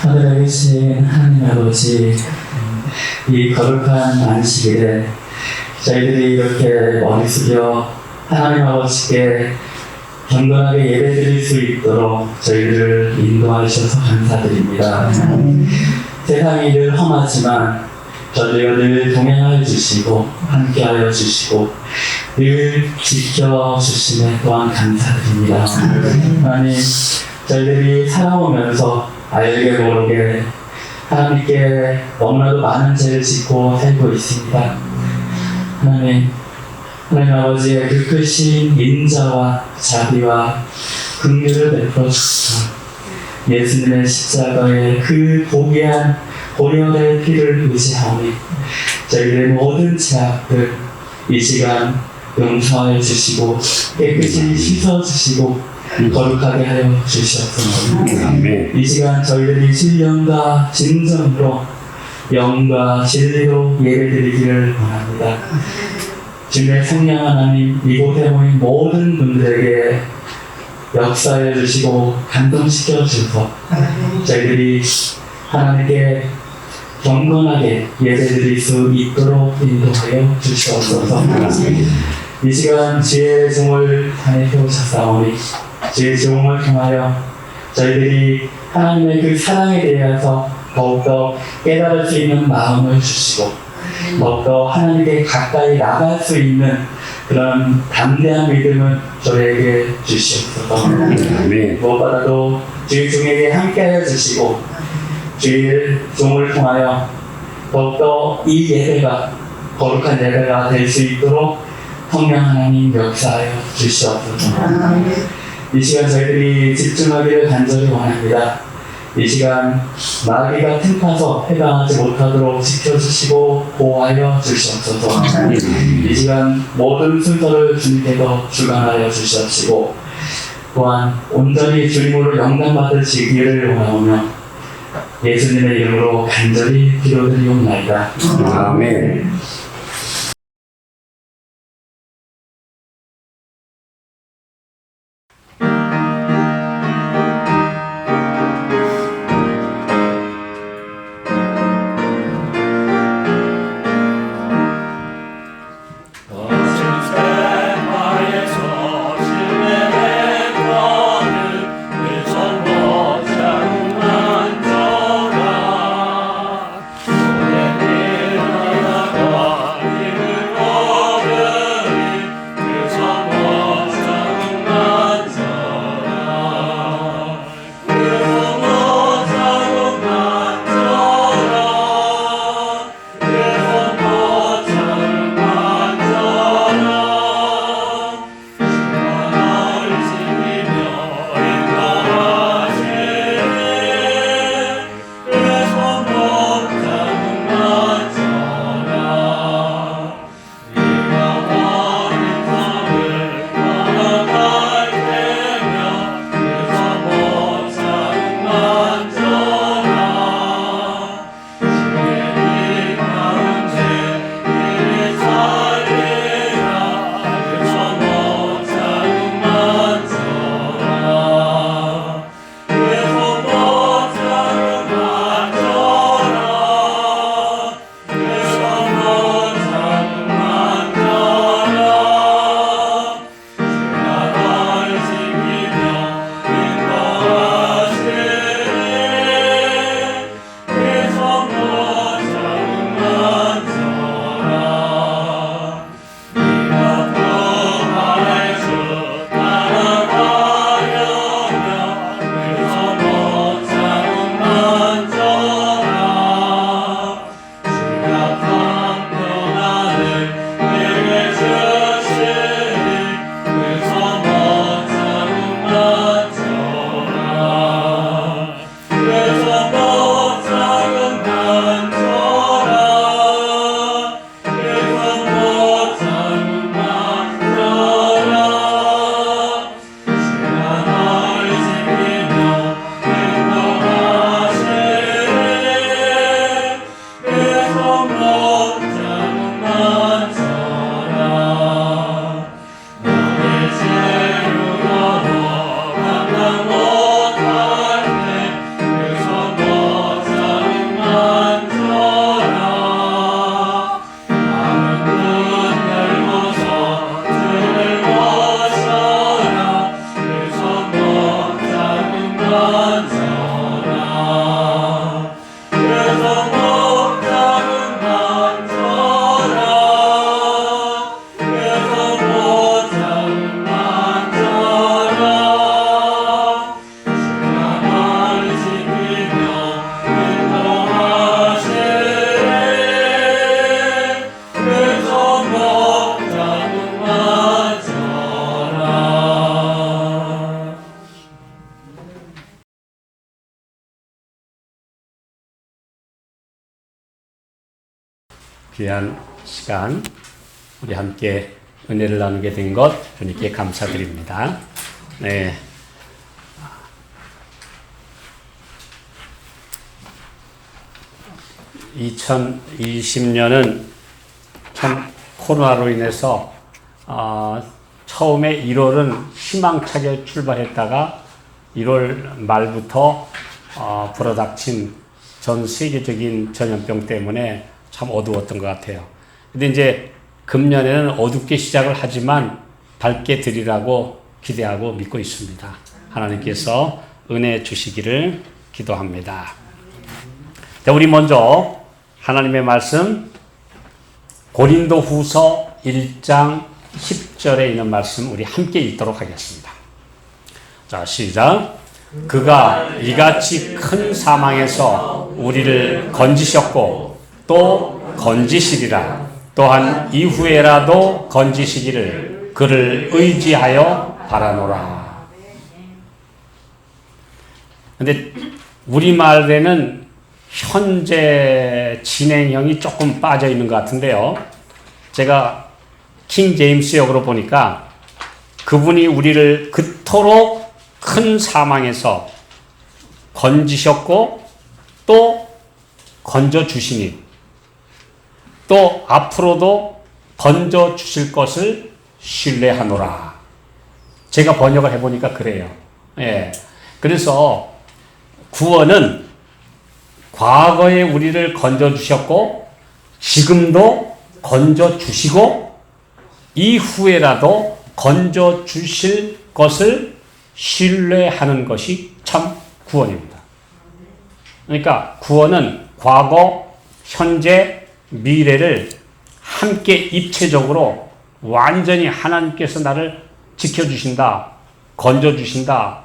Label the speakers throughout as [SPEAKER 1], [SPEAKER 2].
[SPEAKER 1] 하늘에 계신 하나님 아버지, 이 거룩한 안식일에 저희들이 이렇게 머리 숙여 하나님 아버지께 경건하게 예배드릴 수 있도록 저희들을 인도하셔서 감사드립니다. 세상이 늘 험하지만 저희가 늘 동행하여 주시고 함께하여 주시고 늘 지켜주심에 또한 감사드립니다. 하나님, 저희들이 살아오면서 알게 모르게 하나님께 너무나도 많은 죄를 짓고 살고 있습니다. 하나님 아버지의 그 크신 인자와 자비와 긍휼을 베풀어 주시고 예수님의 십자가의 그 고귀한 보혈의 피를 의지하오니 저희들의 모든 죄악들 이 시간 용서하여 주시고 깨끗이 씻어주시고 거룩하게 하여 주시옵소서. 이 시간 저희들이 신령과 진정으로 영과 진리로 예배드리기를 원합니다. 주님의 성령 하나님, 이곳에 모인 모든 분들에게 역사해 주시고 감동시켜 주셔서 저희들이 하나님께 경건하게 예배드릴 수 있도록 인도하여 주시옵소서. 이 시간 주의 종을 다니게 오셨사오니 주의 종을 통하여 저희들이 하나님의 그 사랑에 대해서 더욱더 깨달을 수 있는 마음을 주시고 더욱더 하나님께 가까이 나갈 수 있는 그런 담대한 믿음을 저희에게 주시옵소서. 무엇보다도 주의 종에게 함께하여 주시고 주의 종을 통하여 더욱더 이 예배가 거룩한 예배가 될 수 있도록 성령 하나님 역사하여 주시옵소서. 이 시간 저희들이 집중하기를 간절히 원합니다. 이 시간 마귀가 틈타서 해방하지 못하도록 지켜주시고 보호하여 주시옵소서. 이 시간 모든 순서를 주님께서 주관하여 주시옵시고 또한 온전히 주님으로 영광받으시기를 원하오며 예수님의 이름으로 간절히 기도드리옵나이다. 아멘.
[SPEAKER 2] 귀한 시간 우리 함께 은혜를 나누게 된 것 주님께 감사드립니다. 네. 2020년은 참 코로나로 인해서 처음에 1월은 희망차게 출발했다가 1월 말부터 불어닥친 전 세계적인 전염병 때문에 참 어두웠던 것 같아요. 근데 이제 금년에는 어둡게 시작을 하지만 밝게 드리라고 기대하고 믿고 있습니다. 하나님께서 은혜 주시기를 기도합니다. 자, 우리 먼저 하나님의 말씀 고린도 후서 1장 10절에 있는 말씀 우리 함께 읽도록 하겠습니다. 자, 시작. 그가 이같이 큰 사망에서 우리를 건지셨고 또 건지시리라. 또한 이후에라도 건지시기를 그를 의지하여 바라노라. 근데 우리말에는 현재 진행형이 조금 빠져 있는 것 같은데요. 제가 킹 제임스 역으로 보니까 그분이 우리를 그토록 큰 사망에서 건지셨고 또 건져주시니 또 앞으로도 건져주실 것을 신뢰하노라. 제가 번역을 해보니까 그래요. 예. 그래서 구원은 과거에 우리를 건져주셨고 지금도 건져주시고 이후에라도 건져주실 것을 신뢰하는 것이 참 구원입니다. 그러니까 구원은 과거, 현재, 미래를 함께 입체적으로 완전히 하나님께서 나를 지켜주신다, 건져주신다,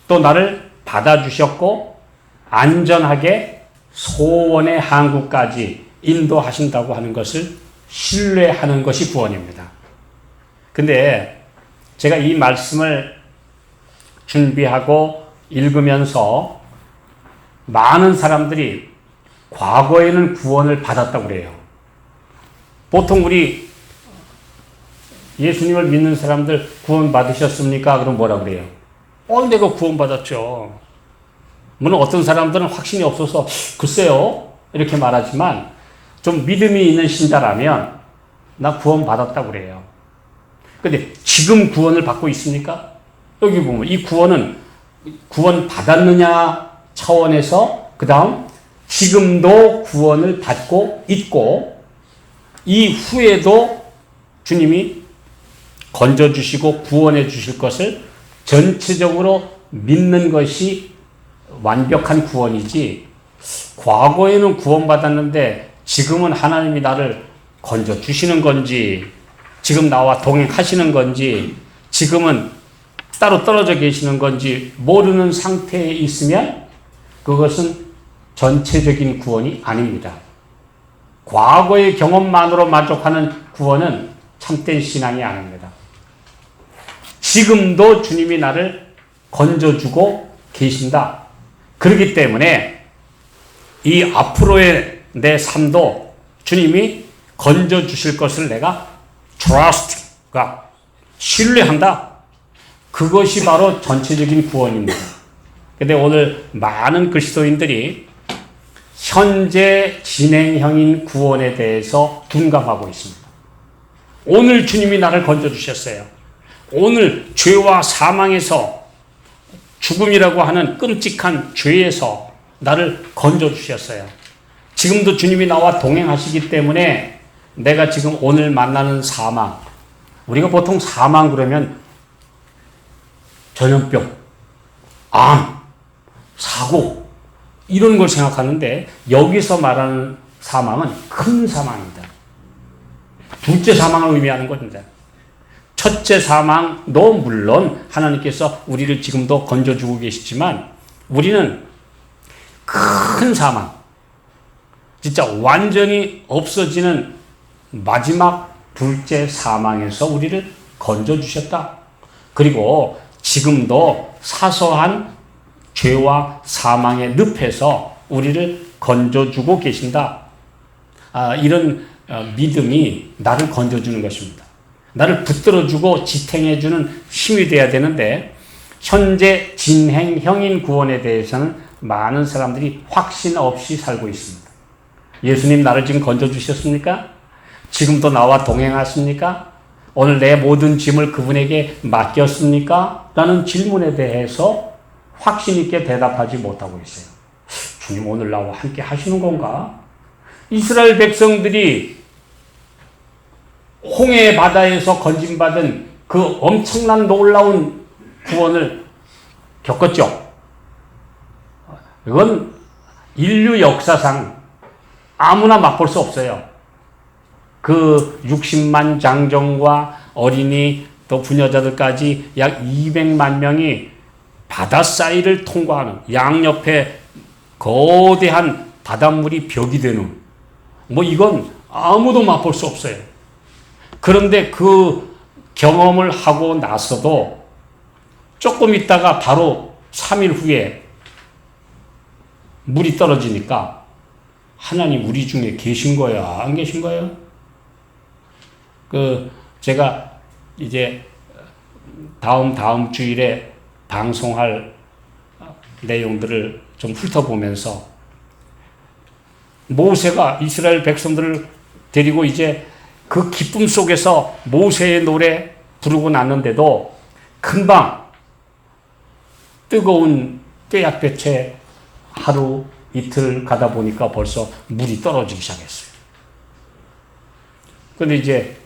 [SPEAKER 2] 또 나를 받아주셨고 안전하게 소원의 항구까지 인도하신다고 하는 것을 신뢰하는 것이 구원입니다. 근데 제가 이 말씀을 준비하고 읽으면서 많은 사람들이 과거에는 구원을 받았다고 그래요. 보통 우리 예수님을 믿는 사람들 구원 받으셨습니까? 그럼 뭐라 그래요? 내가 구원 받았죠. 물론 어떤 사람들은 확신이 없어서 글쎄요 이렇게 말하지만 좀 믿음이 있는 신자라면 나 구원 받았다고 그래요. 근데 지금 구원을 받고 있습니까? 여기 보면 이 구원은 구원 받았느냐 차원에서 그 다음 지금도 구원을 받고 있고 이후에도 주님이 건져주시고 구원해 주실 것을 전체적으로 믿는 것이 완벽한 구원이지 과거에는 구원받았는데 지금은 하나님이 나를 건져주시는 건지 지금 나와 동행하시는 건지 지금은 따로 떨어져 계시는 건지 모르는 상태에 있으면 그것은 전체적인 구원이 아닙니다. 과거의 경험만으로 만족하는 구원은 참된 신앙이 아닙니다. 지금도 주님이 나를 건져주고 계신다. 그렇기 때문에 이 앞으로의 내 삶도 주님이 건져주실 것을 내가 trust가 신뢰한다. 그것이 바로 전체적인 구원입니다. 근데 오늘 많은 그리스도인들이 현재 진행형인 구원에 대해서 둔감하고 있습니다. 오늘 주님이 나를 건져주셨어요. 오늘 죄와 사망에서 죽음이라고 하는 끔찍한 죄에서 나를 건져주셨어요. 지금도 주님이 나와 동행하시기 때문에 내가 지금 오늘 만나는 사망, 우리가 보통 사망 그러면 전염병, 암, 사고 이런 걸 생각하는데 여기서 말하는 사망은 큰 사망입니다. 둘째 사망을 의미하는 겁니다. 첫째 사망도 물론 하나님께서 우리를 지금도 건져주고 계시지만 우리는 큰 사망, 진짜 완전히 없어지는 마지막 둘째 사망에서 우리를 건져주셨다. 그리고 지금도 사소한 죄와 사망의 늪에서 우리를 건져주고 계신다. 이런 믿음이 나를 건져주는 것입니다. 나를 붙들어주고 지탱해주는 힘이 돼야 되는데 현재 진행형인 구원에 대해서는 많은 사람들이 확신 없이 살고 있습니다. 예수님 나를 지금 건져주셨습니까? 지금도 나와 동행하십니까? 오늘 내 모든 짐을 그분에게 맡겼습니까? 라는 질문에 대해서 확신 있게 대답하지 못하고 있어요. 주님 오늘 나와 함께 하시는 건가? 이스라엘 백성들이 홍해 바다에서 건짐받은 그 엄청난 놀라운 구원을 겪었죠. 이건 인류 역사상 아무나 맛볼 수 없어요. 그 60만 장정과 어린이 또 부녀자들까지 약 200만 명이 바다 사이를 통과하는 양옆에 거대한 바닷물이 벽이 되는 이건 아무도 맛볼 수 없어요. 그런데 그 경험을 하고 나서도 조금 있다가 바로 3일 후에 물이 떨어지니까 하나님 우리 중에 계신 거야? 안 계신 거예요? 제가 이제 다음 주일에 방송할 내용들을 좀 훑어보면서 모세가 이스라엘 백성들을 데리고 이제 그 기쁨 속에서 모세의 노래 부르고 났는데도 금방 뜨거운 떼약볕에 하루 이틀 가다 보니까 벌써 물이 떨어지기 시작했어요. 근데 이제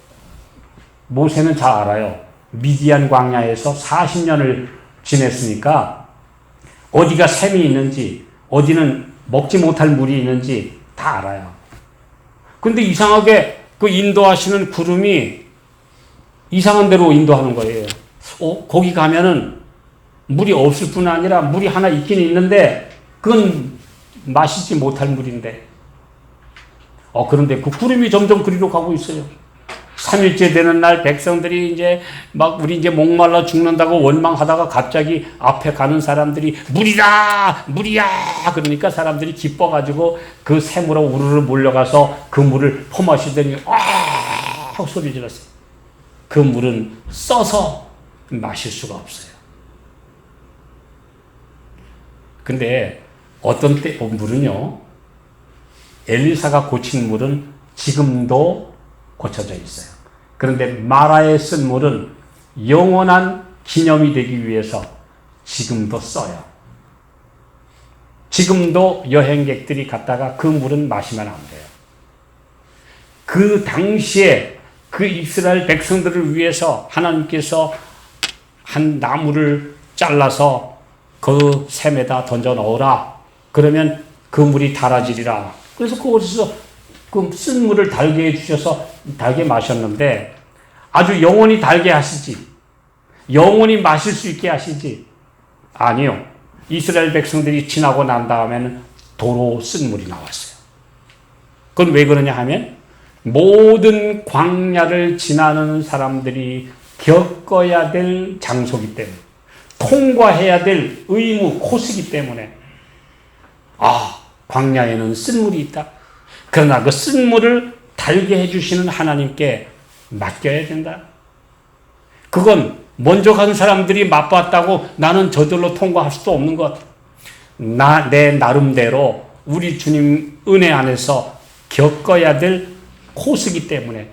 [SPEAKER 2] 모세는 잘 알아요. 미디안 광야에서 40년을 지냈으니까 어디가 샘이 있는지 어디는 먹지 못할 물이 있는지 다 알아요. 근데 이상하게 그 인도하시는 구름이 이상한 데로 인도하는 거예요. 거기 가면은 물이 없을 뿐 아니라 물이 하나 있긴 있는데 그건 마시지 못할 물인데 그런데 그 구름이 점점 그리로 가고 있어요. 3일째 되는 날 백성들이 이제 우리 이제 목말라 죽는다고 원망하다가 갑자기 앞에 가는 사람들이 물이다! 물이야! 그러니까 사람들이 기뻐가지고 그 샘으로 우르르 몰려가서 그 물을 퍼마시더니 하고 소리 질렀어요. 그 물은 써서 마실 수가 없어요. 근데 어떤 때 물은요, 엘리사가 고친 물은 지금도 고쳐져 있어요. 그런데 마라에 쓴 물은 영원한 기념이 되기 위해서 지금도 써요. 지금도 여행객들이 갔다가 그 물은 마시면 안 돼요. 그 당시에 그 이스라엘 백성들을 위해서 하나님께서 한 나무를 잘라서 그 샘에다 던져 넣어라. 그러면 그 물이 달아지리라. 그래서 그것에서 그 쓴 물을 달게 해주셔서 달게 마셨는데 아주 영원히 달게 하시지. 영원히 마실 수 있게 하시지. 아니요. 이스라엘 백성들이 지나고 난 다음에는 도로 쓴 물이 나왔어요. 그건 왜 그러냐 하면 모든 광야를 지나는 사람들이 겪어야 될 장소이기 때문에 통과해야 될 의무 코스이기 때문에 광야에는 쓴물이 있다. 그러나 그 쓴물을 달게 해주시는 하나님께 맡겨야 된다. 그건 먼저 간 사람들이 맛봤다고 나는 저절로 통과할 수도 없는 것. 내 나름대로 우리 주님 은혜 안에서 겪어야 될 코스이기 때문에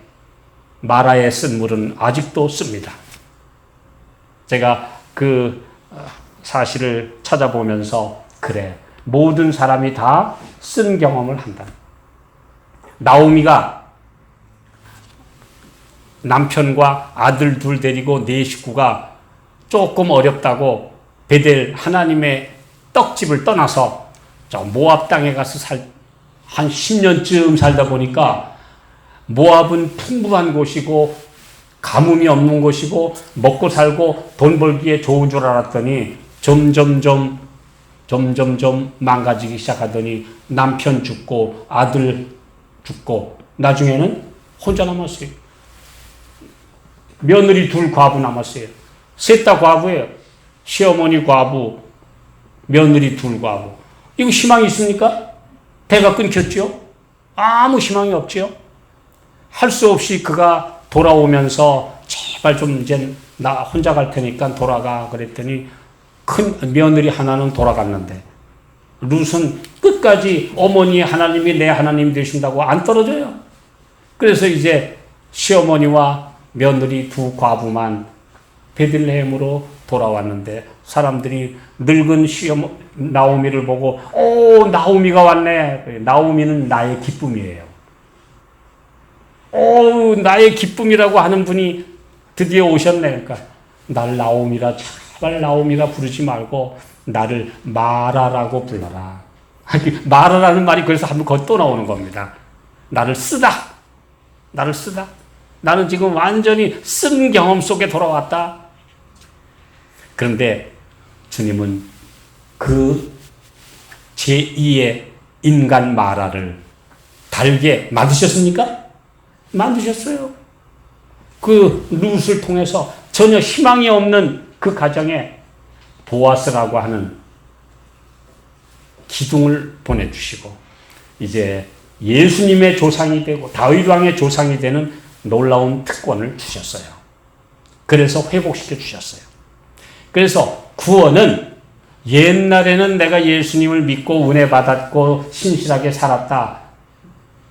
[SPEAKER 2] 마라에 쓴 물은 아직도 씁니다. 제가 그 사실을 찾아보면서 그래, 모든 사람이 다 쓴 경험을 한다. 나오미가 남편과 아들 둘 데리고 네 식구가 조금 어렵다고 베델 하나님의 떡집을 떠나서 저 모압 땅에 가서 한 10년쯤 살다 보니까 모압은 풍부한 곳이고 가뭄이 없는 곳이고 먹고 살고 돈 벌기에 좋은 줄 알았더니 점점점 망가지기 시작하더니 남편 죽고 아들 죽고 나중에는 혼자 남았어요. 며느리 둘 과부 남았어요. 셋 다 과부예요. 시어머니 과부, 며느리 둘 과부. 이거 희망이 있습니까? 대가 끊겼죠? 아무 희망이 없지요. 할 수 없이 그가 돌아오면서 제발 좀 이제 나 혼자 갈 테니까 돌아가 그랬더니 큰 며느리 하나는 돌아갔는데 룻은 끝까지 어머니 하나님이 내 하나님 되신다고 안 떨어져요. 그래서 이제 시어머니와 며느리 두 과부만 베들레헴으로 돌아왔는데 사람들이 늙은 나오미를 보고 오 나오미가 왔네. 나오미는 나의 기쁨이에요. 오 나의 기쁨이라고 하는 분이 드디어 오셨네. 그러니까 날 나오미라 제발 나오미라 부르지 말고 나를 마라라고 불러라. 마라라는 말이 그래서 한번 거기 또 나오는 겁니다. 나를 쓰다. 나를 쓰다. 나는 지금 완전히 쓴 경험 속에 돌아왔다. 그런데 주님은 그 제2의 인간 마라를 달게 만드셨습니까? 만드셨어요. 그 룻을 통해서 전혀 희망이 없는 그 가정에 보아스라고 하는 기둥을 보내주시고 이제 예수님의 조상이 되고 다윗 왕의 조상이 되는 놀라운 특권을 주셨어요. 그래서 회복시켜 주셨어요. 그래서 구원은 옛날에는 내가 예수님을 믿고 은혜 받았고 신실하게 살았다.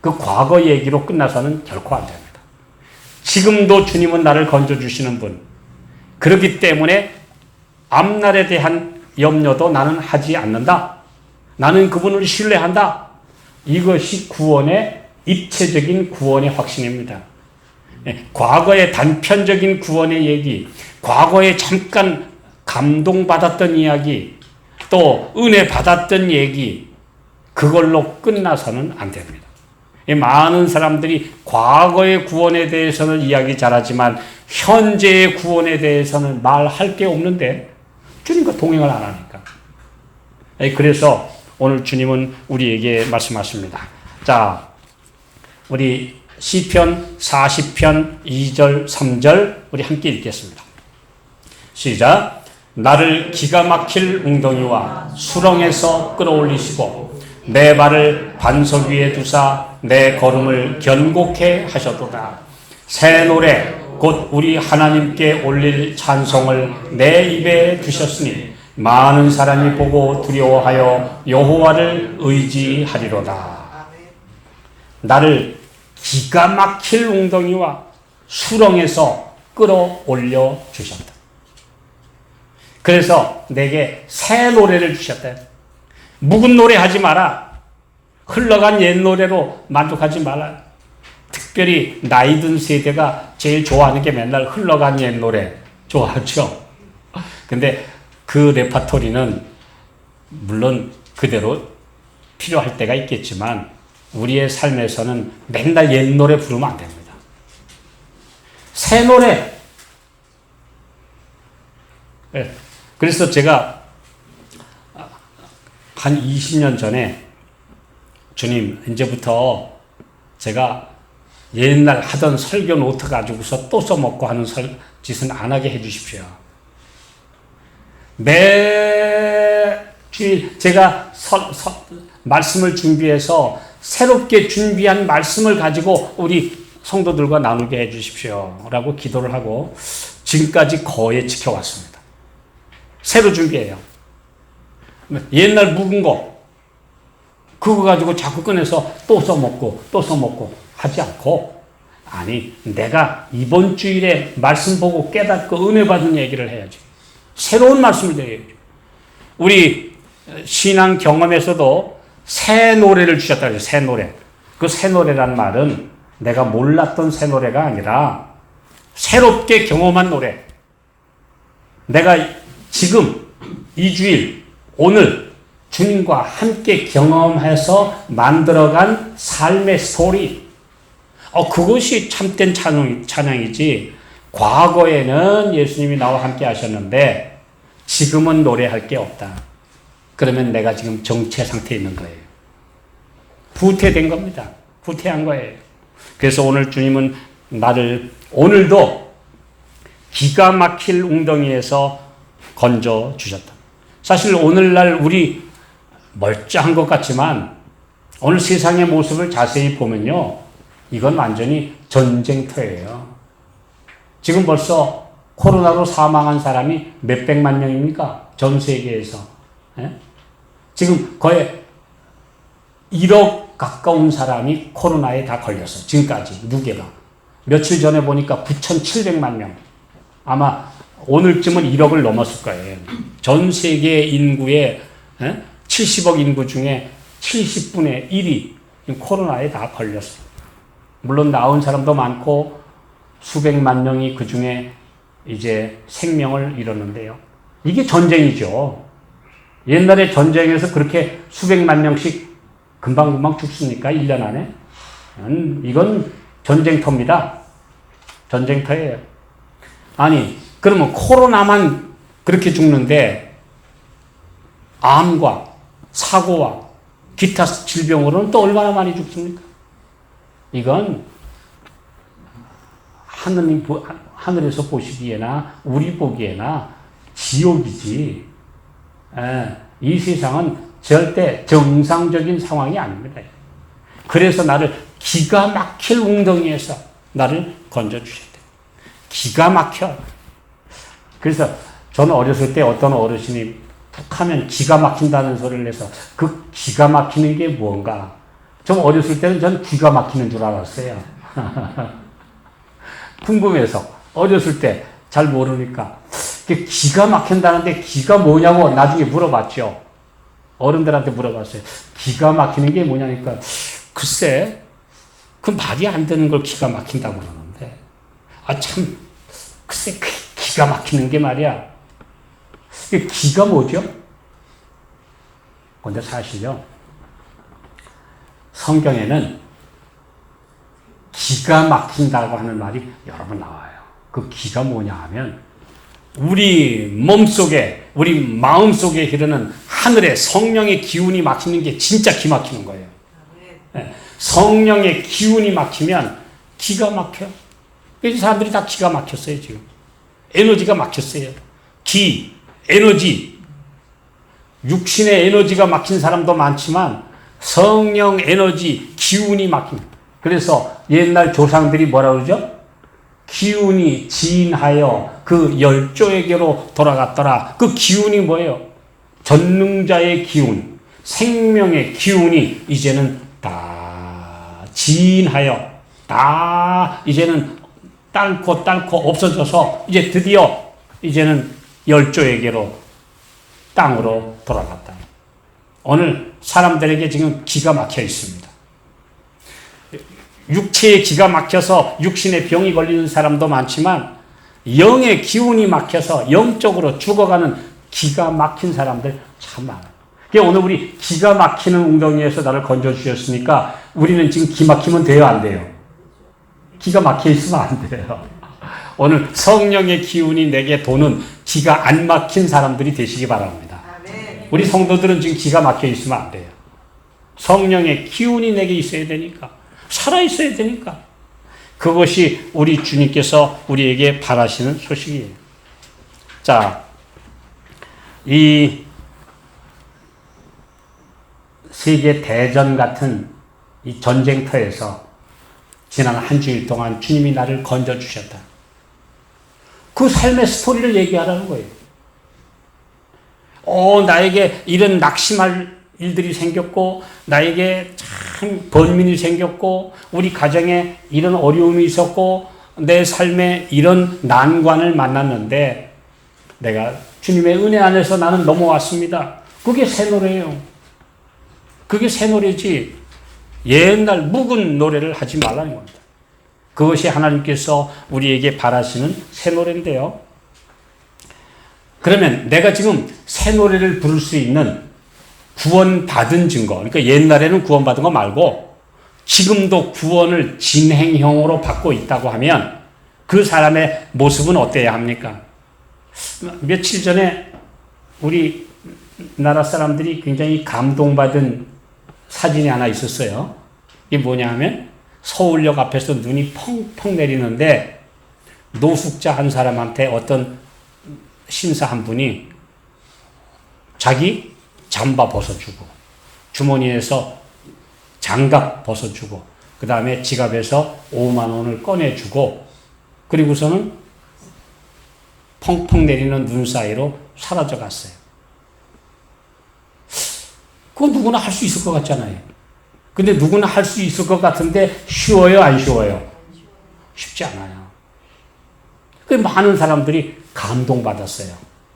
[SPEAKER 2] 그 과거 얘기로 끝나서는 결코 안 됩니다. 지금도 주님은 나를 건져주시는 분. 그렇기 때문에 앞날에 대한 염려도 나는 하지 않는다. 나는 그분을 신뢰한다. 이것이 구원의 입체적인 구원의 확신입니다. 과거의 단편적인 구원의 얘기, 과거에 잠깐 감동받았던 이야기, 또 은혜 받았던 얘기, 그걸로 끝나서는 안 됩니다. 많은 사람들이 과거의 구원에 대해서는 이야기 잘하지만 현재의 구원에 대해서는 말할 게 없는데 주님과 동행을 안 하니까. 그래서 오늘 주님은 우리에게 말씀하십니다. 자, 우리 시편 40편 2절 3절 우리 함께 읽겠습니다. 시작. 나를 기가 막힐 웅덩이와 수렁에서 끌어올리시고 내 발을 반석 위에 두사 내 걸음을 견고케 하셨도다. 새 노래 곧 우리 하나님께 올릴 찬송을 내 입에 두셨으니 많은 사람이 보고 두려워하여 여호와를 의지하리로다. 나를 기가 막힐 웅덩이와 수렁에서 끌어올려 주셨다. 그래서 내게 새 노래를 주셨다. 묵은 노래 하지 마라. 흘러간 옛 노래로 만족하지 마라. 특별히 나이 든 세대가 제일 좋아하는 게 맨날 흘러간 옛 노래 좋아하죠. 근데 그 레파토리는 물론 그대로 필요할 때가 있겠지만 우리의 삶에서는 맨날 옛 노래 부르면 안 됩니다. 새 노래. 그래서 제가 한 20년 전에 주님 이제부터 제가 옛날 하던 설교 노트 가지고서 또 써먹고 하는 짓은 안 하게 해주십시오. 매 주일 제가 말씀을 준비해서 새롭게 준비한 말씀을 가지고 우리 성도들과 나누게 해주십시오 라고 기도를 하고 지금까지 거의 지켜왔습니다. 새로 준비해요. 옛날 묵은 거 그거 가지고 자꾸 꺼내서 또 써먹고 하지 않고 아니 내가 이번 주일에 말씀 보고 깨닫고 은혜 받은 얘기를 해야지. 새로운 말씀을 드려야지. 우리 신앙 경험에서도 새 노래를 주셨다 그래요. 새 노래. 그 새 노래란 말은 내가 몰랐던 새 노래가 아니라 새롭게 경험한 노래. 내가 지금 이 주일 오늘 주님과 함께 경험해서 만들어간 삶의 스토리. 그것이 참된 찬양이지. 과거에는 예수님이 나와 함께 하셨는데 지금은 노래할 게 없다. 그러면 내가 지금 정체 상태에 있는 거예요. 후퇴된 겁니다. 후퇴한 거예요. 그래서 오늘 주님은 나를 오늘도 기가 막힐 웅덩이에서 건져 주셨다. 사실 오늘날 우리 멀쩡한 것 같지만 오늘 세상의 모습을 자세히 보면요. 이건 완전히 전쟁터예요. 지금 벌써 코로나로 사망한 사람이 몇백만 명입니까? 전 세계에서. 예? 지금 거의 1억 가까운 사람이 코로나에 다 걸렸어. 지금까지 누계가. 며칠 전에 보니까 9,700만 명. 아마 오늘쯤은 1억을 넘었을 거예요. 전 세계 인구의 70억 인구 중에 70분의 1이 코로나에 다 걸렸어요. 물론 나온 사람도 많고 수백만 명이 그 중에 이제 생명을 잃었는데요. 이게 전쟁이죠. 옛날에 전쟁에서 그렇게 수백만 명씩 금방금방 죽습니까? 1년 안에? 이건 전쟁터입니다. 전쟁터예요. 아니, 그러면 코로나만 그렇게 죽는데 암과 사고와 기타 질병으로는 또 얼마나 많이 죽습니까? 이건 하늘에서 보시기에나 우리 보기에나 지옥이지. 이 세상은 절대 정상적인 상황이 아닙니다. 그래서 나를 기가 막힐 웅덩이에서 나를 건져주셨대. 기가 막혀. 그래서 저는 어렸을 때 어떤 어르신이 툭 하면 기가 막힌다는 소리를 해서 그 기가 막히는 게 뭔가. 좀 어렸을 때는 전 기가 막히는 줄 알았어요. 궁금해서. 어렸을 때 잘 모르니까. 기가 막힌다는데 기가 뭐냐고 나중에 물어봤죠. 어른들한테 물어봤어요. 기가 막히는 게 뭐냐니까. 글쎄, 그 말이 안 되는 걸 기가 막힌다고 그러는데. 참, 글쎄, 기가 막히는 게 말이야. 기가 뭐죠? 근데 사실요, 성경에는 기가 막힌다고 하는 말이 여러 번 나와요. 그 기가 뭐냐 하면, 우리 몸속에, 우리 마음속에 흐르는 하늘의 성령의 기운이 막히는 게 진짜 기 막히는 거예요. 성령의 기운이 막히면 기가 막혀. 이 사람들이 다 기가 막혔어요, 지금. 에너지가 막혔어요. 기, 에너지. 육신의 에너지가 막힌 사람도 많지만 성령 에너지, 기운이 막힌. 그래서 옛날 조상들이 뭐라 그러죠? 기운이 진하여 그 열조에게로 돌아갔더라. 그 기운이 뭐예요? 전능자의 기운, 생명의 기운이 이제는 다 진하여, 다 이제는 딸고 없어져서 이제 드디어 이제는 열조에게로 땅으로 돌아갔다. 오늘 사람들에게 지금 기가 막혀 있습니다. 육체의 기가 막혀서 육신의 병이 걸리는 사람도 많지만 영의 기운이 막혀서 영적으로 죽어가는 기가 막힌 사람들 참 많아요. 그러니까 오늘 우리 기가 막히는 웅덩이에서 나를 건져주셨으니까 우리는 지금 기 막히면 돼요, 안 돼요? 기가 막혀 있으면 안 돼요. 오늘 성령의 기운이 내게 도는 기가 안 막힌 사람들이 되시기 바랍니다. 우리 성도들은 지금 기가 막혀 있으면 안 돼요. 성령의 기운이 내게 있어야 되니까. 살아있어야 되니까. 그것이 우리 주님께서 우리에게 바라시는 소식이에요. 자, 이 세계 대전 같은 이 전쟁터에서 지난 한 주일 동안 주님이 나를 건져주셨다. 그 삶의 스토리를 얘기하라는 거예요. 나에게 이런 낙심할 일들이 생겼고, 나에게 참 번민이 생겼고, 우리 가정에 이런 어려움이 있었고, 내 삶에 이런 난관을 만났는데, 내가 주님의 은혜 안에서 나는 넘어왔습니다. 그게 새 노래예요. 그게 새 노래지, 옛날 묵은 노래를 하지 말라는 겁니다. 그것이 하나님께서 우리에게 바라시는 새 노래인데요. 그러면 내가 지금 새 노래를 부를 수 있는 구원받은 증거, 그러니까 옛날에는 구원받은 거 말고 지금도 구원을 진행형으로 받고 있다고 하면 그 사람의 모습은 어때야 합니까? 며칠 전에 우리 나라 사람들이 굉장히 감동받은 사진이 하나 있었어요. 이게 뭐냐 하면 서울역 앞에서 눈이 펑펑 내리는데 노숙자 한 사람한테 어떤 신사 한 분이 자기 잠바 벗어주고 주머니에서 장갑 벗어주고 그 다음에 지갑에서 5만 원을 꺼내주고 그리고서는 펑펑 내리는 눈 사이로 사라져 갔어요. 그거 누구나 할 수 있을 것 같잖아요. 근데 누구나 할 수 있을 것 같은데 쉬워요, 안 쉬워요? 쉽지 않아요. 그 많은 사람들이 감동받았어요.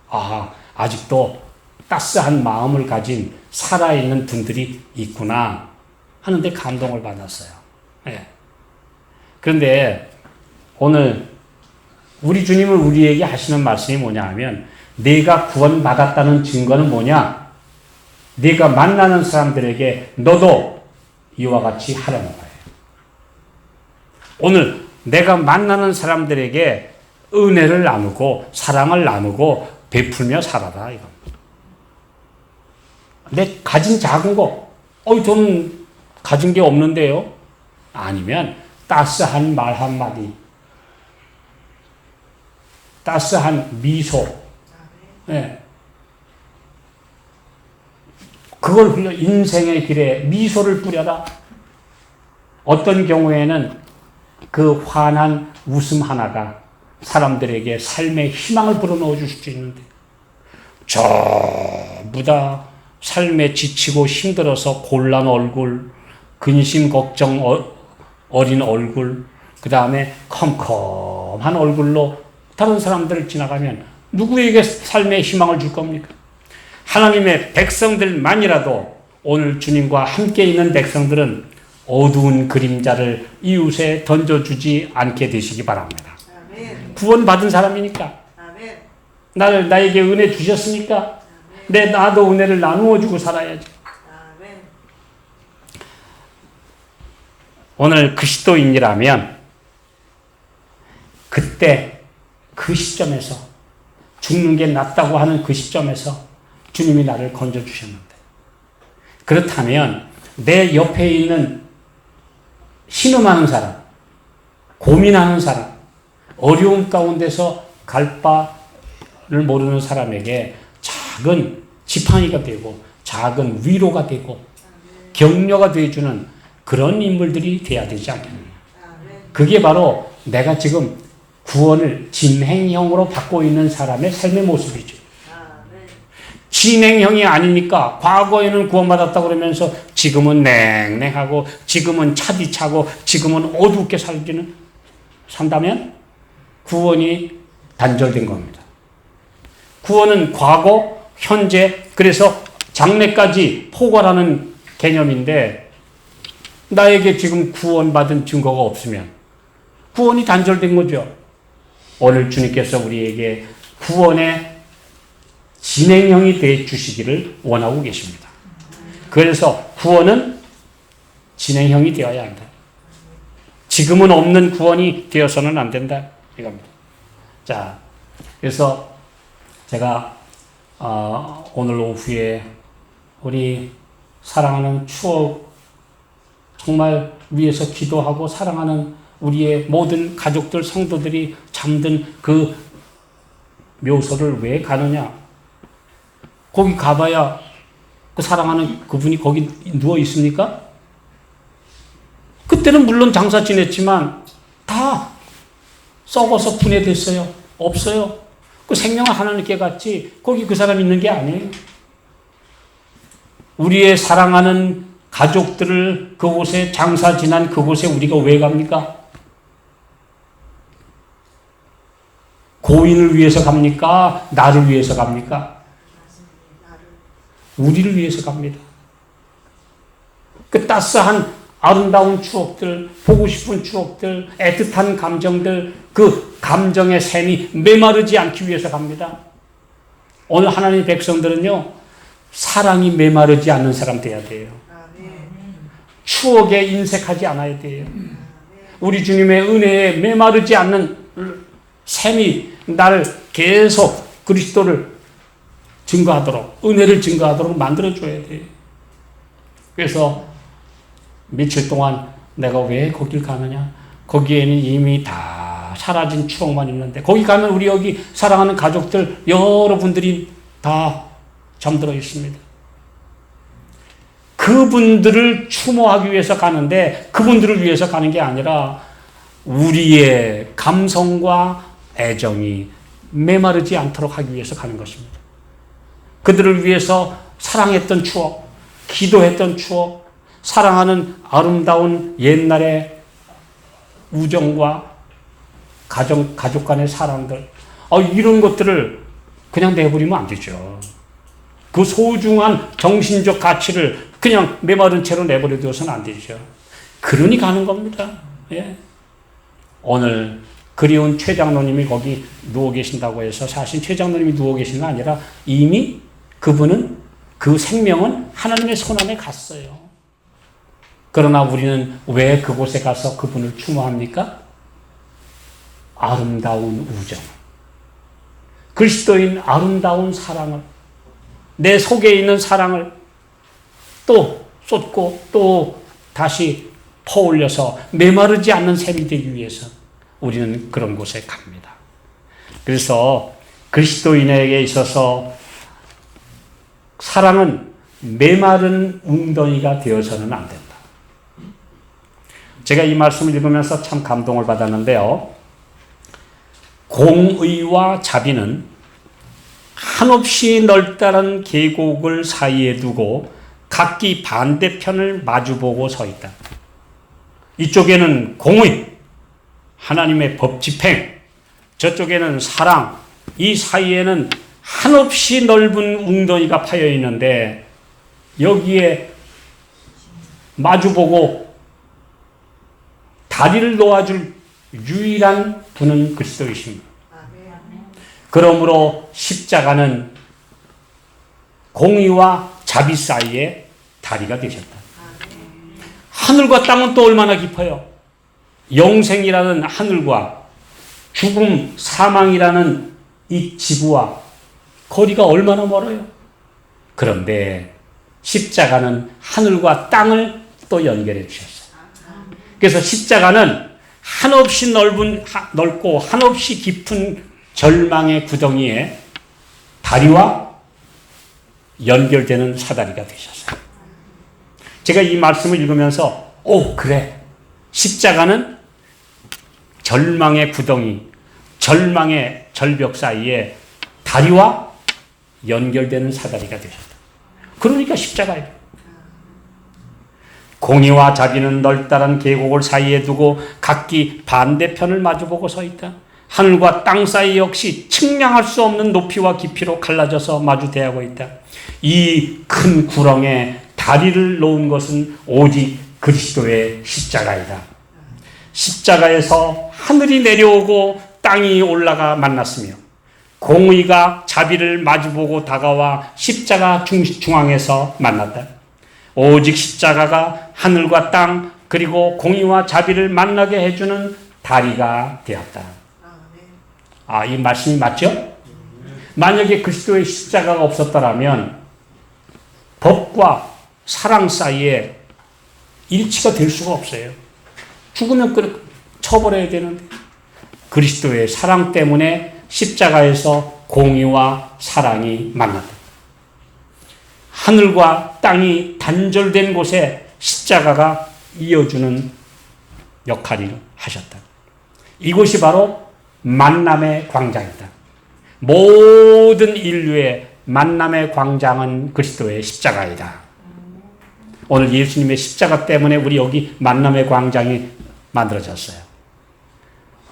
[SPEAKER 2] 아, 아직도 따스한 마음을 가진 살아있는 분들이 있구나 하는데 감동을 받았어요. 네. 그런데 오늘 우리 주님은 우리에게 하시는 말씀이 뭐냐 하면 내가 구원받았다는 증거는 뭐냐? 네가 만나는 사람들에게 너도 이와 같이 하라는 거예요. 오늘 내가 만나는 사람들에게 은혜를 나누고 사랑을 나누고 베풀며 살아라 이겁니다. 내 가진 작은 거, 저는 가진 게 없는데요. 아니면 따스한 말 한마디, 따스한 미소, 네. 그걸 흘려 인생의 길에 미소를 뿌려라. 어떤 경우에는 그 환한 웃음 하나가 사람들에게 삶의 희망을 불어넣어 줄 수도 있는데 전부 다 삶에 지치고 힘들어서 곤란 얼굴, 근심 걱정 어린 얼굴, 그 다음에 컴컴한 얼굴로 다른 사람들을 지나가면 누구에게 삶의 희망을 줄 겁니까? 하나님의 백성들만이라도 오늘 주님과 함께 있는 백성들은 어두운 그림자를 이웃에 던져주지 않게 되시기 바랍니다. 아멘. 구원받은 사람이니까. 아멘. 나에게 은혜 주셨으니까 아멘. 나도 은혜를 나누어 주고 살아야지. 아멘. 오늘 그리스도인이라면 그때 그 시점에서 죽는 게 낫다고 하는 그 시점에서 주님이 나를 건져주셨는데 그렇다면 내 옆에 있는 신음하는 사람, 고민하는 사람, 어려움 가운데서 갈 바를 모르는 사람에게 작은 지팡이가 되고 작은 위로가 되고 격려가 되어주는 그런 인물들이 돼야 되지 않겠느냐. 그게 바로 내가 지금 구원을 진행형으로 받고 있는 사람의 삶의 모습이죠. 진행형이 아니니까 과거에는 구원받았다고 그러면서 지금은 냉랭하고 지금은 차디차고 지금은 어둡게 산다면 구원이 단절된 겁니다. 구원은 과거, 현재, 그래서 장래까지 포괄하는 개념인데 나에게 지금 구원받은 증거가 없으면 구원이 단절된 거죠. 오늘 주님께서 우리에게 구원의 진행형이 되어 주시기를 원하고 계십니다. 그래서 구원은 진행형이 되어야 한다. 지금은 없는 구원이 되어서는 안 된다. 이겁니다. 자, 그래서 제가 오늘 오후에 우리 사랑하는 추억 정말 위해서 기도하고 사랑하는 우리의 모든 가족들, 성도들이 잠든 그 묘소를 왜 가느냐? 거기 가봐야 그 사랑하는 그분이 거기 누워 있습니까? 그때는 물론 장사 지냈지만 다 썩어서 분해됐어요. 없어요. 그 생명을 하나님께 갔지 거기 그 사람 있는 게 아니에요. 우리의 사랑하는 가족들을 그곳에 장사 지난 그곳에 우리가 왜 갑니까? 고인을 위해서 갑니까? 나를 위해서 갑니까? 우리를 위해서 갑니다. 그 따스한 아름다운 추억들, 보고 싶은 추억들, 애틋한 감정들, 그 감정의 샘이 메마르지 않기 위해서 갑니다. 오늘 하나님의 백성들은요, 사랑이 메마르지 않는 사람 돼야 돼요. 추억에 인색하지 않아야 돼요. 우리 주님의 은혜에 메마르지 않는 샘이 나를 계속 그리스도를 증거하도록, 은혜를 증거하도록 만들어줘야 돼요. 그래서 며칠 동안 내가 왜 거길 가느냐? 거기에는 이미 다 사라진 추억만 있는데, 거기 가면 우리 여기 사랑하는 가족들, 여러분들이 다 잠들어 있습니다. 그분들을 추모하기 위해서 가는데 그분들을 위해서 가는 게 아니라 우리의 감성과 애정이 메마르지 않도록 하기 위해서 가는 것입니다. 그들을 위해서 사랑했던 추억, 기도했던 추억, 사랑하는 아름다운 옛날의 우정과 가족 간의 사랑들, 이런 것들을 그냥 내버리면 안 되죠. 그 소중한 정신적 가치를 그냥 메마른 채로 내버려 두어서는 안 되죠. 그러니 가는 겁니다. 예. 오늘 그리운 최 장로님이 거기 누워 계신다고 해서 사실 최 장로님이 누워 계신 게 아니라 이미 그분은 그 생명은 하나님의 손안에 갔어요. 그러나 우리는 왜 그곳에 가서 그분을 추모합니까? 아름다운 우정, 그리스도인 아름다운 사랑을, 내 속에 있는 사랑을 또 쏟고 또 다시 퍼올려서 메마르지 않는 셈이 되기 위해서 우리는 그런 곳에 갑니다. 그래서 그리스도인에게 있어서 사랑은 메마른 웅덩이가 되어서는 안 된다. 제가 이 말씀을 읽으면서 참 감동을 받았는데요. 공의와 자비는 한없이 넓다란 계곡을 사이에 두고 각기 반대편을 마주보고 서 있다. 이쪽에는 공의, 하나님의 법 집행, 저쪽에는 사랑, 이 사이에는 한없이 넓은 웅덩이가 파여 있는데 여기에 마주보고 다리를 놓아줄 유일한 분은 그리스도이십니다. 그러므로 십자가는 공의와 자비 사이에 다리가 되셨다. 하늘과 땅은 또 얼마나 깊어요. 영생이라는 하늘과 죽음, 사망이라는 이 지구와 거리가 얼마나 멀어요. 그런데 십자가는 하늘과 땅을 또 연결해 주셨어요. 그래서 십자가는 한없이 넓고 한없이 깊은 절망의 구덩이에 다리와 연결되는 사다리가 되셨어요. 제가 이 말씀을 읽으면서 그래, 십자가는 절망의 구덩이, 절망의 절벽 사이에 다리와 연결되는 사다리가 되셨다. 그러니까 십자가예요. 공의와 자비는 넓다란 계곡을 사이에 두고 각기 반대편을 마주보고 서 있다. 하늘과 땅 사이 역시 측량할 수 없는 높이와 깊이로 갈라져서 마주대하고 있다. 이 큰 구렁에 다리를 놓은 것은 오직 그리스도의 십자가이다. 십자가에서 하늘이 내려오고 땅이 올라가 만났으며 공의가 자비를 마주보고 다가와 십자가 중앙에서 만났다. 오직 십자가가 하늘과 땅 그리고 공의와 자비를 만나게 해주는 다리가 되었다. 이 말씀이 맞죠? 만약에 그리스도의 십자가가 없었더라면 법과 사랑 사이에 일치가 될 수가 없어요. 죽으면 쳐버려야 되는데 그리스도의 사랑 때문에 십자가에서 공의와 사랑이 만났다. 하늘과 땅이 단절된 곳에 십자가가 이어주는 역할을 하셨다. 이곳이 바로 만남의 광장이다. 모든 인류의 만남의 광장은 그리스도의 십자가이다. 오늘 예수님의 십자가 때문에 우리 여기 만남의 광장이 만들어졌어요.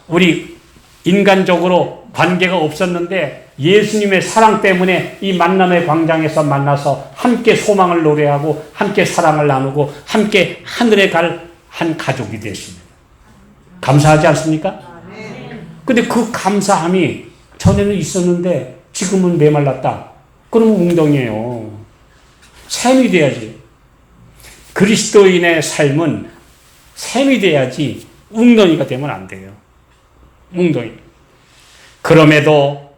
[SPEAKER 2] 우리 인간적으로 관계가 없었는데 예수님의 사랑 때문에 이 만남의 광장에서 만나서 함께 소망을 노래하고 함께 사랑을 나누고 함께 하늘에 갈 한 가족이 됐습니다. 감사하지 않습니까? 근데 그 감사함이 전에는 있었는데 지금은 메말랐다. 그러면 웅덩이에요. 샘이 돼야지. 그리스도인의 삶은 샘이 돼야지 웅덩이가 되면 안 돼요. 웅덩이. 그럼에도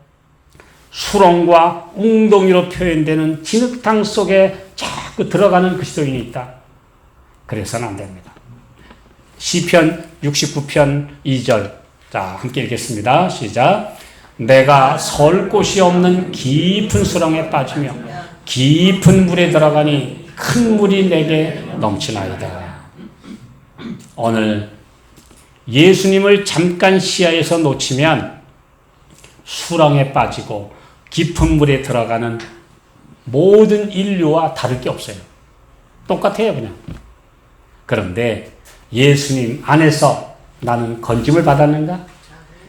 [SPEAKER 2] 수렁과 웅덩이로 표현되는 진흙탕 속에 자꾸 들어가는 그리스도인이 있다. 그래서는 안 됩니다. 시편 69편 2절. 자, 함께 읽겠습니다. 시작. 내가 설 곳이 없는 깊은 수렁에 빠지며 깊은 물에 들어가니 큰 물이 내게 넘치나이다. 오늘 예수님을 잠깐 시야에서 놓치면 수렁에 빠지고 깊은 물에 들어가는 모든 인류와 다를 게 없어요. 똑같아요, 그냥. 그런데 예수님 안에서 나는 건짐을 받았는가?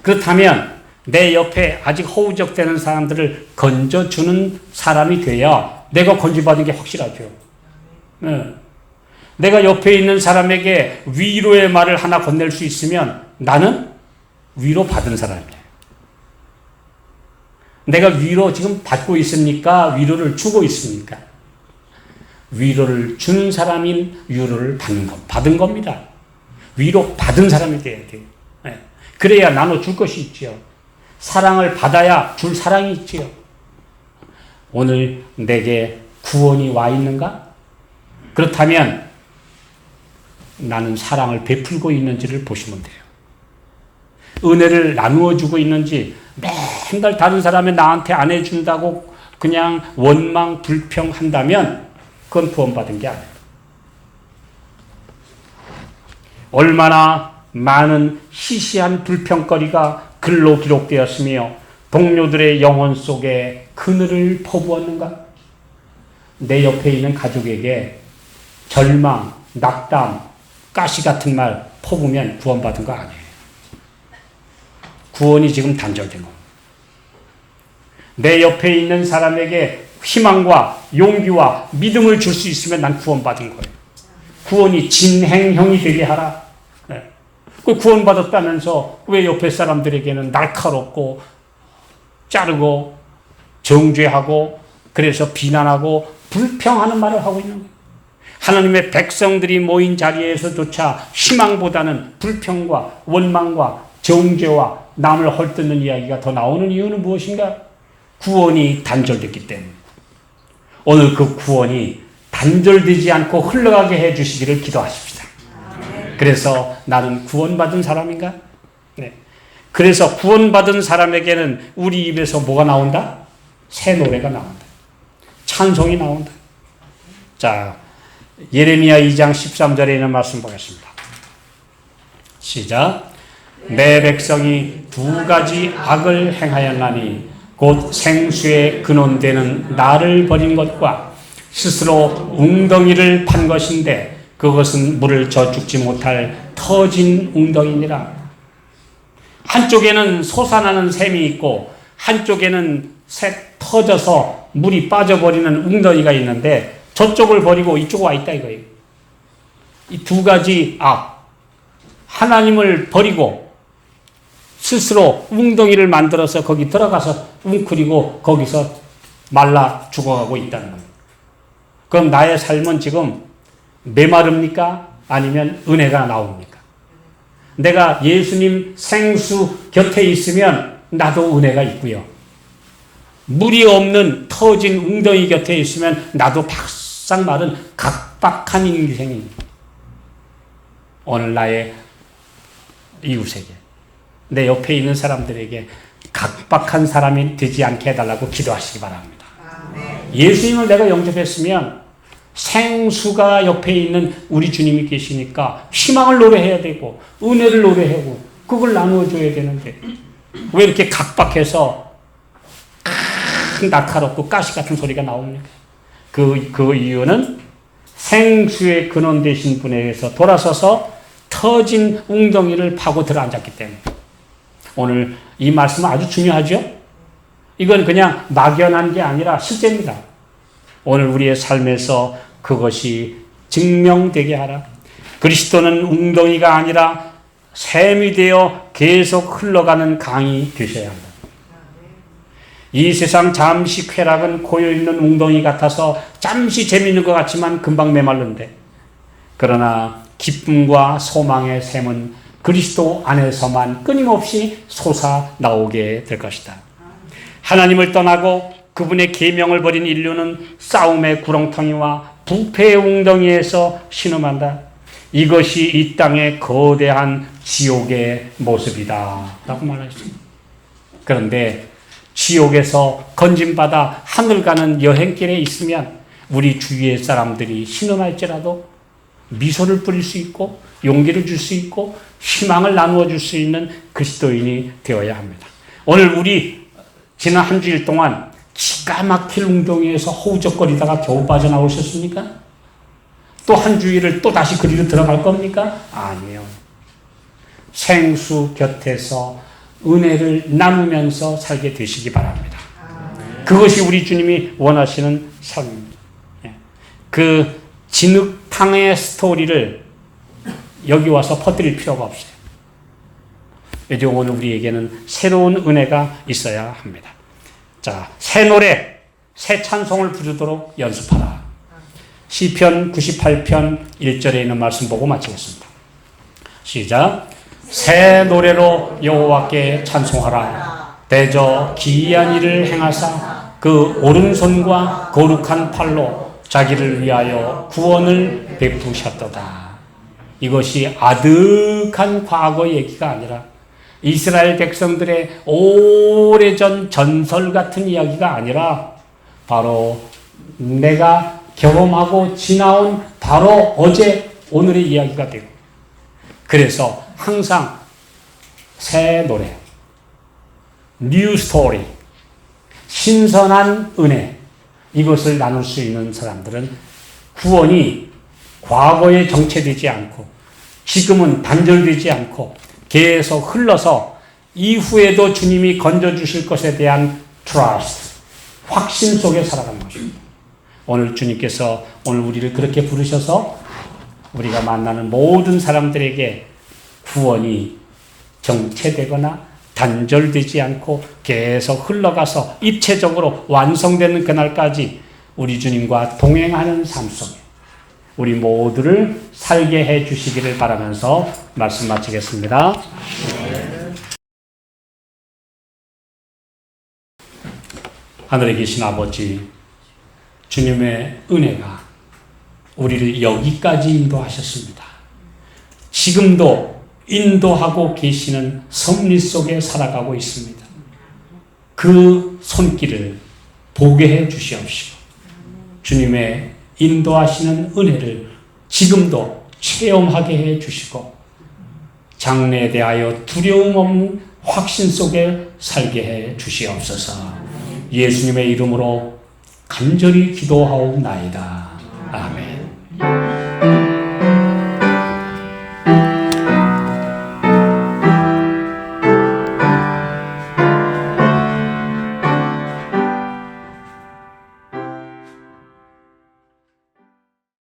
[SPEAKER 2] 그렇다면 내 옆에 아직 허우적대는 사람들을 건져주는 사람이 돼야 내가 건짐받은 게 확실하죠. 네. 내가 옆에 있는 사람에게 위로의 말을 하나 건넬 수 있으면 나는 위로받은 사람이에요. 내가 위로 지금 받고 있습니까? 위로를 주고 있습니까? 위로를 주는 사람인 위로를 받은 겁니다. 위로 받은 사람이 돼야 돼요. 네. 그래야 나눠줄 것이 있지요. 사랑을 받아야 줄 사랑이 있지요. 오늘 내게 구원이 와 있는가? 그렇다면 나는 사랑을 베풀고 있는지를 보시면 돼요. 은혜를 나누어 주고 있는지 맨날 다른 사람이 나한테 안 해준다고 그냥 원망 불평한다면 그건 구원받은 게 아니에요. 얼마나 많은 시시한 불평거리가 글로 기록되었으며 동료들의 영혼 속에 그늘을 퍼부었는가? 내 옆에 있는 가족에게 절망, 낙담, 가시 같은 말 퍼부면 구원받은 거 아니에요. 구원이 지금 단절된 겁니다. 내 옆에 있는 사람에게 희망과 용기와 믿음을 줄 수 있으면 난 구원받은 거예요. 구원이 진행형이 되게 하라. 네. 구원받았다면서 왜 옆에 사람들에게는 날카롭고 자르고 정죄하고 그래서 비난하고 불평하는 말을 하고 있는 거예요. 하나님의 백성들이 모인 자리에서조차 희망보다는 불평과 원망과 정죄와 남을 헐뜯는 이야기가 더 나오는 이유는 무엇인가? 구원이 단절됐기 때문에. 오늘 그 구원이 단절되지 않고 흘러가게 해주시기를 기도하십시다. 그래서 나는 구원받은 사람인가? 네. 그래서 구원받은 사람에게는 우리 입에서 뭐가 나온다? 새 노래가 나온다. 찬송이 나온다. 자, 예레미야 2장 13절에 있는 말씀 보겠습니다. 시작. 내 백성이 두 가지 악을 행하였나니 곧 생수의 근원되는 나를 버린 것과 스스로 웅덩이를 판 것인데 그것은 물을 저축지 못할 터진 웅덩이니라. 한쪽에는 솟아나는 샘이 있고 한쪽에는 터져서 물이 빠져버리는 웅덩이가 있는데 저쪽을 버리고 이쪽 와 있다 이거예요. 이 두 가지 악. 하나님을 버리고 스스로 웅덩이를 만들어서 거기 들어가서 웅크리고 거기서 말라 죽어가고 있다는 거예요. 그럼 나의 삶은 지금 메마릅니까? 아니면 은혜가 나옵니까? 내가 예수님 생수 곁에 있으면 나도 은혜가 있고요. 물이 없는 터진 웅덩이 곁에 있으면 나도 바싹 마른 각박한 인생입니다. 오늘 나의 이웃에게 내 옆에 있는 사람들에게 각박한 사람이 되지 않게 해달라고 기도하시기 바랍니다. 예수님을 내가 영접했으면 생수가 옆에 있는 우리 주님이 계시니까 희망을 노래해야 되고 은혜를 노래하고 그걸 나누어줘야 되는데 왜 이렇게 각박해서 날카롭고 가시 같은 소리가 나옵니까? 그 이유는 생수의 근원 되신 분에게서 돌아서서 터진 웅덩이를 파고 들어앉았기 때문에. 오늘 이 말씀은 아주 중요하죠? 이건 그냥 막연한 게 아니라 실제입니다. 오늘 우리의 삶에서 그것이 증명되게 하라. 그리스도는 웅덩이가 아니라 샘이 되어 계속 흘러가는 강이 되셔야 한다. 이 세상 잠시 쾌락은 고여있는 웅덩이 같아서 잠시 재미있는 것 같지만 금방 메말른데 그러나 기쁨과 소망의 샘은 그리스도 안에서만 끊임없이 솟아나오게 될 것이다. 하나님을 떠나고 그분의 계명을 버린 인류는 싸움의 구렁텅이와 부패의 웅덩이에서 신음한다. 이것이 이 땅의 거대한 지옥의 모습이다 라고 말했습니다. 그런데 지옥에서 건짐받아 하늘 가는 여행길에 있으면 우리 주위의 사람들이 신음할지라도 미소를 뿌릴 수 있고 용기를 줄 수 있고 희망을 나누어 줄 수 있는 그리스도인이 되어야 합니다. 오늘 우리 지난 한 주일 동안 기가 막힐 웅덩이에서 허우적거리다가 겨우 빠져나오셨습니까? 또 한 주일을 또 다시 그리로 들어갈 겁니까? 아니에요. 생수 곁에서 은혜를 나누면서 살게 되시기 바랍니다. 그것이 우리 주님이 원하시는 삶입니다. 그 진흙탕의 스토리를 여기 와서 퍼뜨릴 필요가 없어요. 이제 오늘 우리에게는 새로운 은혜가 있어야 합니다. 자, 새 노래, 새 찬송을 부르도록 연습하라. 시편 98편 1절에 있는 말씀 보고 마치겠습니다. 시작. 새 노래로 여호와께 찬송하라. 대저 기이한 일을 행하사 그 오른손과 거룩한 팔로 자기를 위하여 구원을 베푸셨도다. 이것이 아득한 과거 얘기가 아니라 이스라엘 백성들의 오래전 전설 같은 이야기가 아니라 바로 내가 경험하고 지나온 바로 어제 오늘의 이야기가 되고, 그래서 항상 새 노래, 뉴 스토리, 신선한 은혜, 이것을 나눌 수 있는 사람들은 구원이 과거에 정체되지 않고 지금은 단절되지 않고 계속 흘러서 이후에도 주님이 건져주실 것에 대한 trust, 확신 속에 살아가는 것입니다. 오늘 주님께서 오늘 우리를 그렇게 부르셔서 우리가 만나는 모든 사람들에게 구원이 정체되거나 단절되지 않고 계속 흘러가서 입체적으로 완성되는 그날까지 우리 주님과 동행하는 삶 속에 우리 모두를 살게 해 주시기를 바라면서 말씀 마치겠습니다. 하늘에 계신 아버지, 주님의 은혜가 우리를 여기까지 인도하셨습니다. 지금도 인도하고 계시는 섭리 속에 살아가고 있습니다. 그 손길을 보게 해 주시옵시고 주님의 인도하시는 은혜를 지금도 체험하게 해 주시고 장래에 대하여 두려움 없는 확신 속에 살게 해 주시옵소서. 예수님의 이름으로 간절히 기도하옵나이다.